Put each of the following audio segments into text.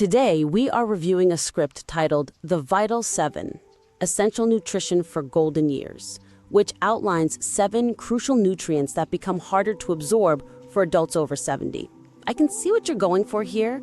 Today, we are reviewing a script titled The Vital 7, Essential Nutrition for Golden Years, which outlines 7 crucial nutrients that become harder to absorb for adults over 70. I can see what you're going for here.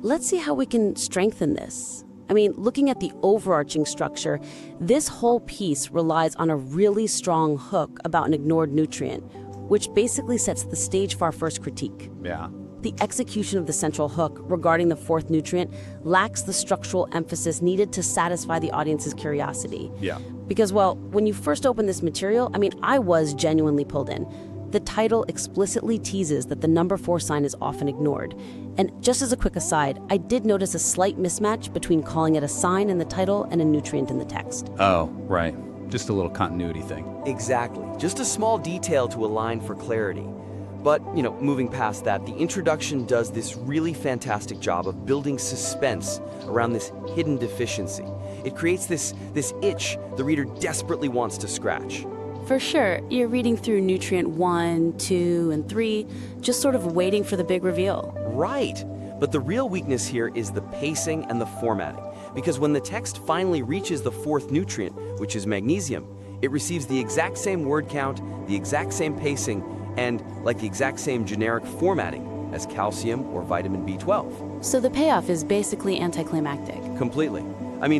Let's see how we can strengthen this. Looking at the overarching structure, this whole piece relies on a really strong hook about an ignored nutrient, which basically sets the stage for our first critique. Yeah. The execution of the central hook regarding the 4th nutrient lacks the structural emphasis needed to satisfy the audience's curiosity. Yeah. Because, well, when you first open this material, I was genuinely pulled in. The title explicitly teases that the number 4 sign is often ignored. And just as a quick aside, I did notice a slight mismatch between calling it a sign in the title and a nutrient in the text. Oh, right. Just a little continuity thing. Exactly. Just a small detail to align for clarity. But, moving past that, the introduction does this really fantastic job of building suspense around this hidden deficiency. It creates this itch the reader desperately wants to scratch. For sure, you're reading through nutrient 1, 2, and 3, just sort of waiting for the big reveal. Right. But the real weakness here is the pacing and the formatting. Because when the text finally reaches the 4th nutrient, which is magnesium, it receives the exact same word count, the exact same pacing, and the exact same generic formatting as calcium or vitamin B12. So the payoff is basically anticlimactic. Completely.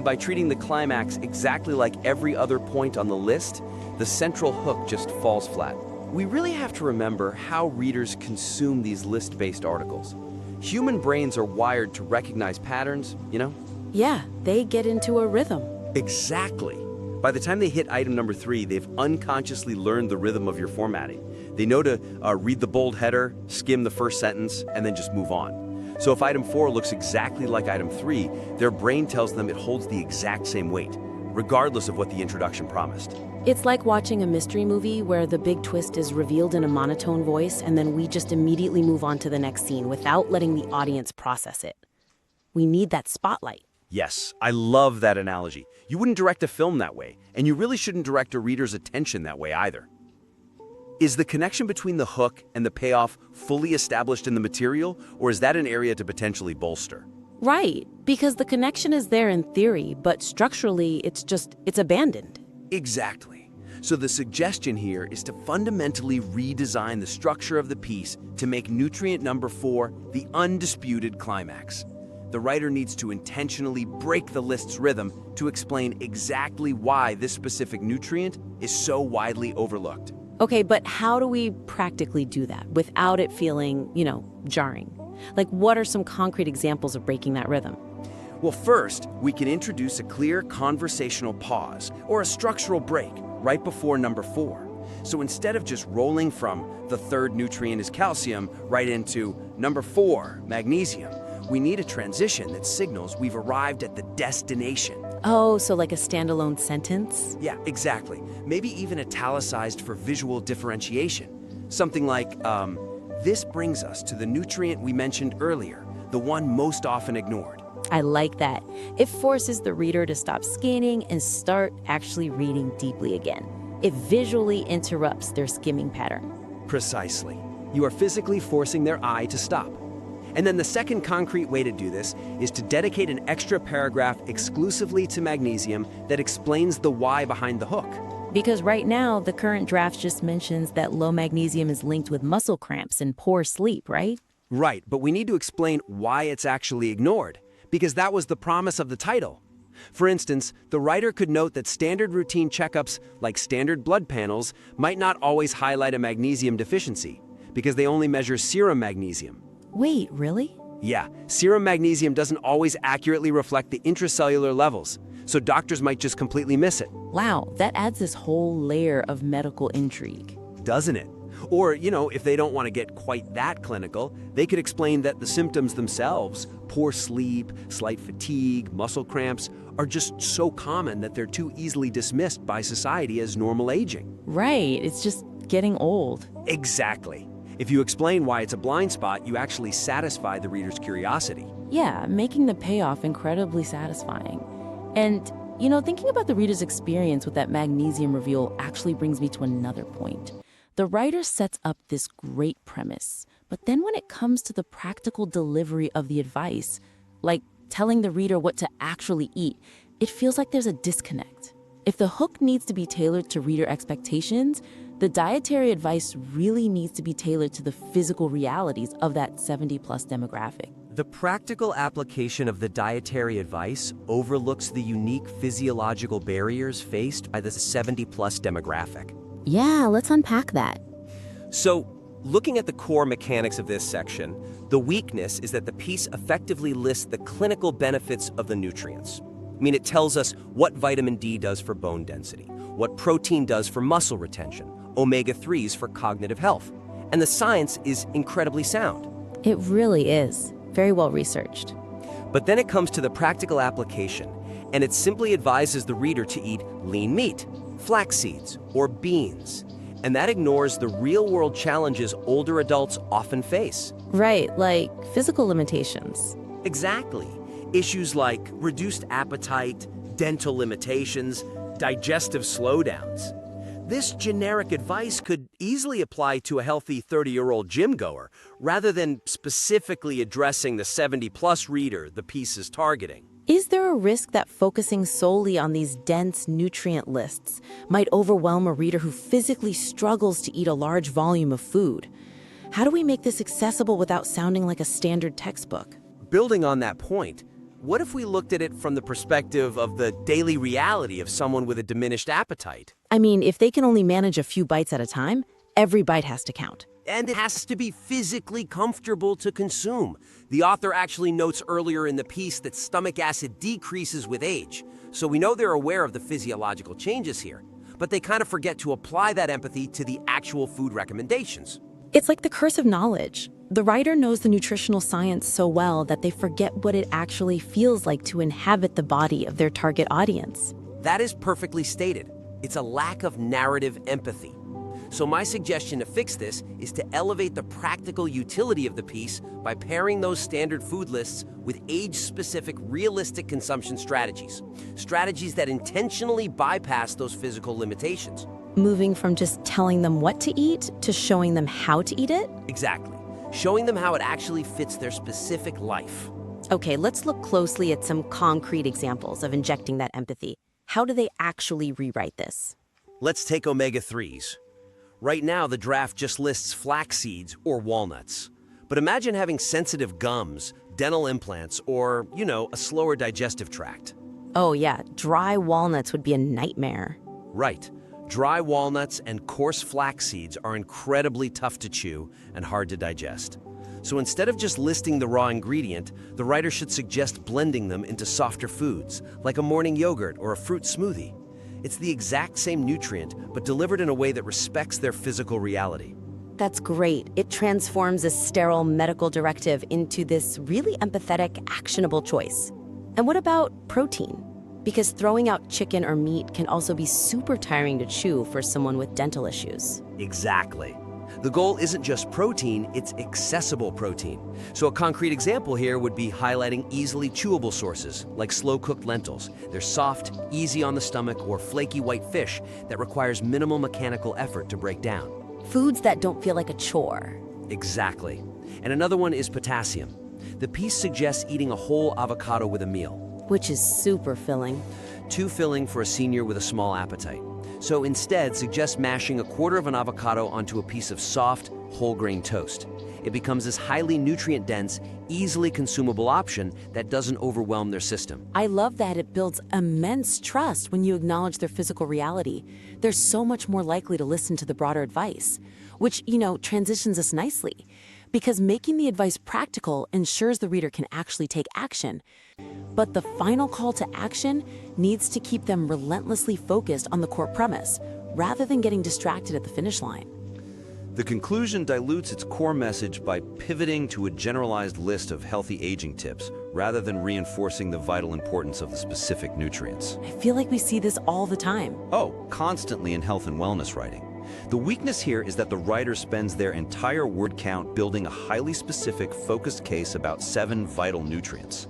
By treating the climax exactly like every other point on the list, the central hook just falls flat. We really have to remember how readers consume these list-based articles. Human brains are wired to recognize patterns, Yeah, they get into a rhythm. Exactly. By the time they hit item number 3, they've unconsciously learned the rhythm of your formatting. They know to read the bold header, skim the first sentence, and then just move on. So if item 4 looks exactly like item 3, their brain tells them it holds the exact same weight, regardless of what the introduction promised. It's like watching a mystery movie where the big twist is revealed in a monotone voice and then we just immediately move on to the next scene without letting the audience process it. We need that spotlight. Yes, I love that analogy. You wouldn't direct a film that way, and you really shouldn't direct a reader's attention that way either. Is the connection between the hook and the payoff fully established in the material, or is that an area to potentially bolster? Right, because the connection is there in theory, but structurally it's abandoned. Exactly. So the suggestion here is to fundamentally redesign the structure of the piece to make nutrient number 4 the undisputed climax. The writer needs to intentionally break the list's rhythm to explain exactly why this specific nutrient is so widely overlooked. Okay, but how do we practically do that without it feeling, jarring? What are some concrete examples of breaking that rhythm? Well, first, we can introduce a clear conversational pause or a structural break right before number 4. So instead of just rolling from the 3rd nutrient is calcium right into number 4, magnesium, we need a transition that signals we've arrived at the destination. Oh, so like a standalone sentence? Yeah, exactly. Maybe even italicized for visual differentiation. Something like, this brings us to the nutrient we mentioned earlier, the one most often ignored. I like that. It forces the reader to stop scanning and start actually reading deeply again. It visually interrupts their skimming pattern. Precisely. You are physically forcing their eye to stop. And then the second concrete way to do this is to dedicate an extra paragraph exclusively to magnesium that explains the why behind the hook. Because right now, the current draft just mentions that low magnesium is linked with muscle cramps and poor sleep, right? Right, but we need to explain why it's actually ignored, because that was the promise of the title. For instance, the writer could note that standard routine checkups, like standard blood panels, might not always highlight a magnesium deficiency, because they only measure serum magnesium. Wait, really? Yeah, serum magnesium doesn't always accurately reflect the intracellular levels, so doctors might just completely miss it. Wow, that adds this whole layer of medical intrigue. Doesn't it? Or, if they don't want to get quite that clinical, they could explain that the symptoms themselves, poor sleep, slight fatigue, muscle cramps, are just so common that they're too easily dismissed by society as normal aging. Right, it's just getting old. Exactly. If you explain why it's a blind spot, you actually satisfy the reader's curiosity. Yeah, making the payoff incredibly satisfying. And, thinking about the reader's experience with that magnesium reveal actually brings me to another point. The writer sets up this great premise, but then when it comes to the practical delivery of the advice, like telling the reader what to actually eat, it feels like there's a disconnect. If the hook needs to be tailored to reader expectations, the dietary advice really needs to be tailored to the physical realities of that 70-plus demographic. The practical application of the dietary advice overlooks the unique physiological barriers faced by the 70-plus demographic. Yeah, let's unpack that. So, looking at the core mechanics of this section, the weakness is that the piece effectively lists the clinical benefits of the nutrients. I mean, it tells us what vitamin D does for bone density, what protein does for muscle retention, omega-3s for cognitive health. And the science is incredibly sound. It really is. Very well researched. But then it comes to the practical application, and it simply advises the reader to eat lean meat, flax seeds, or beans. And that ignores the real-world challenges older adults often face. Right, like physical limitations. Exactly. Issues like reduced appetite, dental limitations, digestive slowdowns. This generic advice could easily apply to a healthy 30-year-old gym goer, rather than specifically addressing the 70-plus reader the piece is targeting. Is there a risk that focusing solely on these dense nutrient lists might overwhelm a reader who physically struggles to eat a large volume of food? How do we make this accessible without sounding like a standard textbook? Building on that point, what if we looked at it from the perspective of the daily reality of someone with a diminished appetite? I mean, if they can only manage a few bites at a time, every bite has to count. And it has to be physically comfortable to consume. The author actually notes earlier in the piece that stomach acid decreases with age, so we know they're aware of the physiological changes here, but they kind of forget to apply that empathy to the actual food recommendations. It's like the curse of knowledge. The writer knows the nutritional science so well that they forget what it actually feels like to inhabit the body of their target audience. That is perfectly stated. It's a lack of narrative empathy. So my suggestion to fix this is to elevate the practical utility of the piece by pairing those standard food lists with age-specific, realistic consumption strategies. Strategies that intentionally bypass those physical limitations. Moving from just telling them what to eat to showing them how to eat it? Exactly. Showing them how it actually fits their specific life. Okay, let's look closely at some concrete examples of injecting that empathy. How do they actually rewrite this? Let's take omega-3s. Right now, the draft just lists flax seeds or walnuts. But imagine having sensitive gums, dental implants, or, a slower digestive tract. Oh yeah, dry walnuts would be a nightmare. Right. Dry walnuts and coarse flax seeds are incredibly tough to chew and hard to digest. So instead of just listing the raw ingredient, the writer should suggest blending them into softer foods, like a morning yogurt or a fruit smoothie. It's the exact same nutrient, but delivered in a way that respects their physical reality. That's great. It transforms a sterile medical directive into this really empathetic, actionable choice. And what about protein? Because throwing out chicken or meat can also be super tiring to chew for someone with dental issues. Exactly. The goal isn't just protein, it's accessible protein. So a concrete example here would be highlighting easily chewable sources, like slow-cooked lentils. They're soft, easy on the stomach, or flaky white fish that requires minimal mechanical effort to break down. Foods that don't feel like a chore. Exactly. And another one is potassium. The piece suggests eating a whole avocado with a meal. Which is super filling. Too filling for a senior with a small appetite. So instead, suggest mashing a quarter of an avocado onto a piece of soft, whole grain toast. It becomes this highly nutrient-dense, easily consumable option that doesn't overwhelm their system. I love that it builds immense trust when you acknowledge their physical reality. They're so much more likely to listen to the broader advice, which, transitions us nicely. Because making the advice practical ensures the reader can actually take action. But the final call to action needs to keep them relentlessly focused on the core premise, rather than getting distracted at the finish line. The conclusion dilutes its core message by pivoting to a generalized list of healthy aging tips, rather than reinforcing the vital importance of the specific nutrients. I feel like we see this all the time. Oh, constantly in health and wellness writing. The weakness here is that the writer spends their entire word count building a highly specific, focused case about 7 vital nutrients.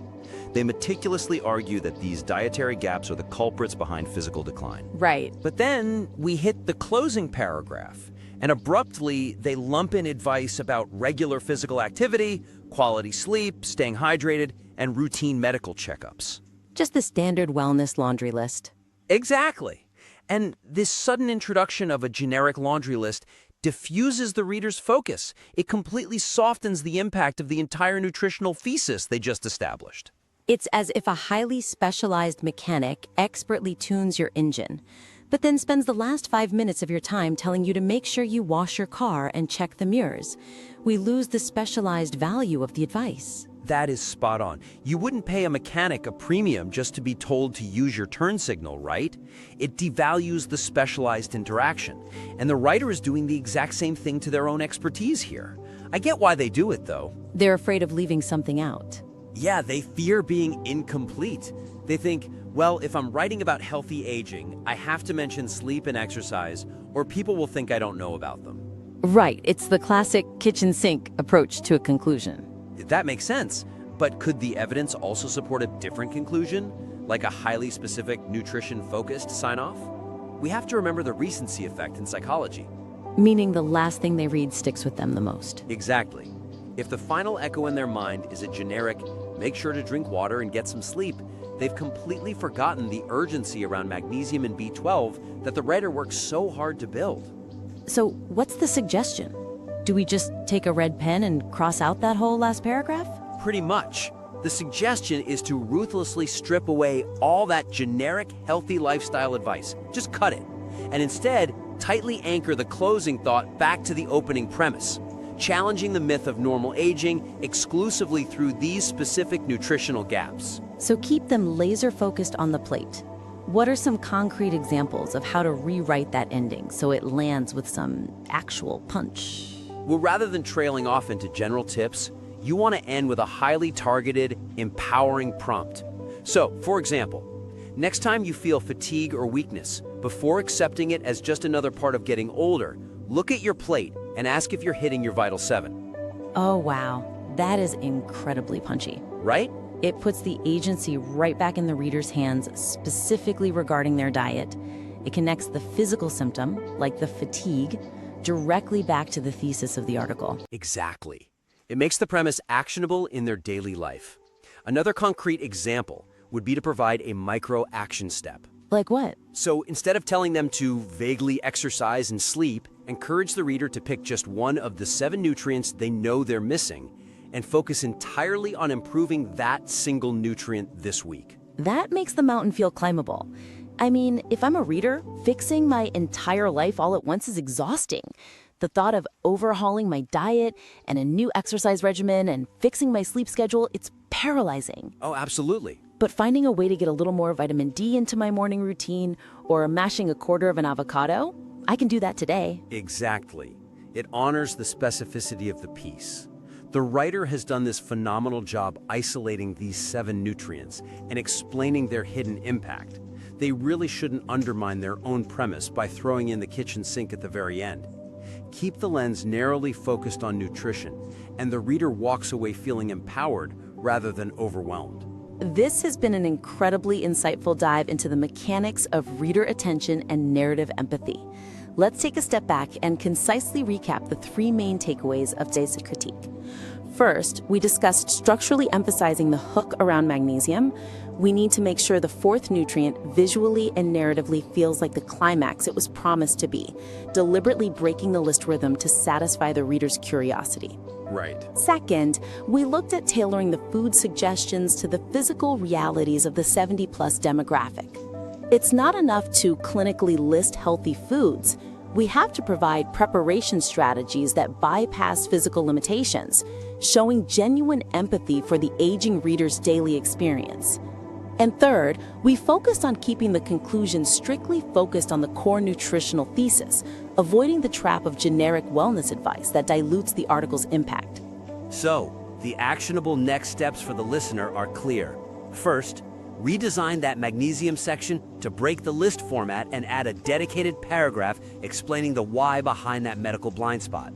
They meticulously argue that these dietary gaps are the culprits behind physical decline. Right. But then we hit the closing paragraph, and abruptly they lump in advice about regular physical activity, quality sleep, staying hydrated, and routine medical checkups. Just the standard wellness laundry list. Exactly. And this sudden introduction of a generic laundry list diffuses the reader's focus. It completely softens the impact of the entire nutritional thesis they just established. It's as if a highly specialized mechanic expertly tunes your engine, but then spends the last 5 minutes of your time telling you to make sure you wash your car and check the mirrors. We lose the specialized value of the advice. That is spot on. You wouldn't pay a mechanic a premium just to be told to use your turn signal, right? It devalues the specialized interaction. And the writer is doing the exact same thing to their own expertise here. I get why they do it, though. They're afraid of leaving something out. Yeah, they fear being incomplete. They think, well, if I'm writing about healthy aging, I have to mention sleep and exercise, or people will think I don't know about them. Right, it's the classic kitchen sink approach to a conclusion. That makes sense. But could the evidence also support a different conclusion, like a highly specific, nutrition-focused sign-off? We have to remember the recency effect in psychology. Meaning the last thing they read sticks with them the most. Exactly. If the final echo in their mind is a generic, make sure to drink water and get some sleep, they've completely forgotten the urgency around magnesium and B12 that the writer works so hard to build. So what's the suggestion? Do we just take a red pen and cross out that whole last paragraph? Pretty much. The suggestion is to ruthlessly strip away all that generic, healthy lifestyle advice. Just cut it. And instead, tightly anchor the closing thought back to the opening premise, challenging the myth of normal aging exclusively through these specific nutritional gaps. So keep them laser focused on the plate. What are some concrete examples of how to rewrite that ending so it lands with some actual punch? Well, rather than trailing off into general tips, you want to end with a highly targeted, empowering prompt. So, for example, next time you feel fatigue or weakness, before accepting it as just another part of getting older, look at your plate and ask if you're hitting your vital 7. Oh, wow. That is incredibly punchy. Right? It puts the agency right back in the reader's hands, specifically regarding their diet. It connects the physical symptom, like the fatigue, directly back to the thesis of the article. Exactly. It makes the premise actionable in their daily life. Another concrete example would be to provide a micro-action step. Like what? So instead of telling them to vaguely exercise and sleep, encourage the reader to pick just one of the 7 nutrients they know they're missing and focus entirely on improving that single nutrient this week. That makes the mountain feel climbable. I mean, if I'm a reader, fixing my entire life all at once is exhausting. The thought of overhauling my diet and a new exercise regimen and fixing my sleep schedule, it's paralyzing. Oh, absolutely. But finding a way to get a little more vitamin D into my morning routine or mashing a quarter of an avocado, I can do that today. Exactly. It honors the specificity of the piece. The writer has done this phenomenal job isolating these 7 nutrients and explaining their hidden impact. They really shouldn't undermine their own premise by throwing in the kitchen sink at the very end. Keep the lens narrowly focused on nutrition, and the reader walks away feeling empowered rather than overwhelmed. This has been an incredibly insightful dive into the mechanics of reader attention and narrative empathy. Let's take a step back and concisely recap the 3 main takeaways of today's critique. First, we discussed structurally emphasizing the hook around magnesium. We need to make sure the 4th nutrient visually and narratively feels like the climax it was promised to be, deliberately breaking the list rhythm to satisfy the reader's curiosity. Right. Second, we looked at tailoring the food suggestions to the physical realities of the 70-plus demographic. It's not enough to clinically list healthy foods. We have to provide preparation strategies that bypass physical limitations, showing genuine empathy for the aging reader's daily experience. And third, we focused on keeping the conclusion strictly focused on the core nutritional thesis, avoiding the trap of generic wellness advice that dilutes the article's impact. So, the actionable next steps for the listener are clear. First, redesign that magnesium section to break the list format and add a dedicated paragraph explaining the why behind that medical blind spot.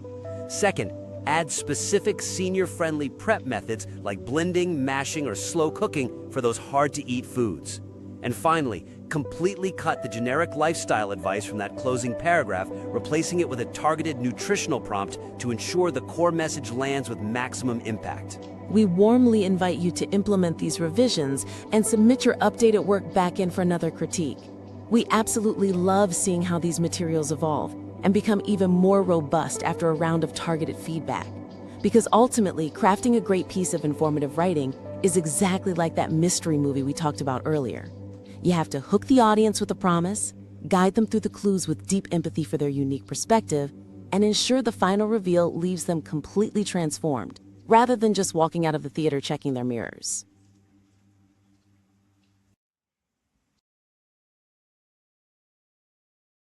Second, add specific senior-friendly prep methods like blending, mashing, or slow cooking for those hard-to-eat foods. And finally, completely cut the generic lifestyle advice from that closing paragraph, replacing it with a targeted nutritional prompt to ensure the core message lands with maximum impact. We warmly invite you to implement these revisions and submit your updated work back in for another critique. We absolutely love seeing how these materials evolve and become even more robust after a round of targeted feedback. Because ultimately, crafting a great piece of informative writing is exactly like that mystery movie we talked about earlier. You have to hook the audience with a promise, guide them through the clues with deep empathy for their unique perspective, and ensure the final reveal leaves them completely transformed, rather than just walking out of the theater checking their mirrors.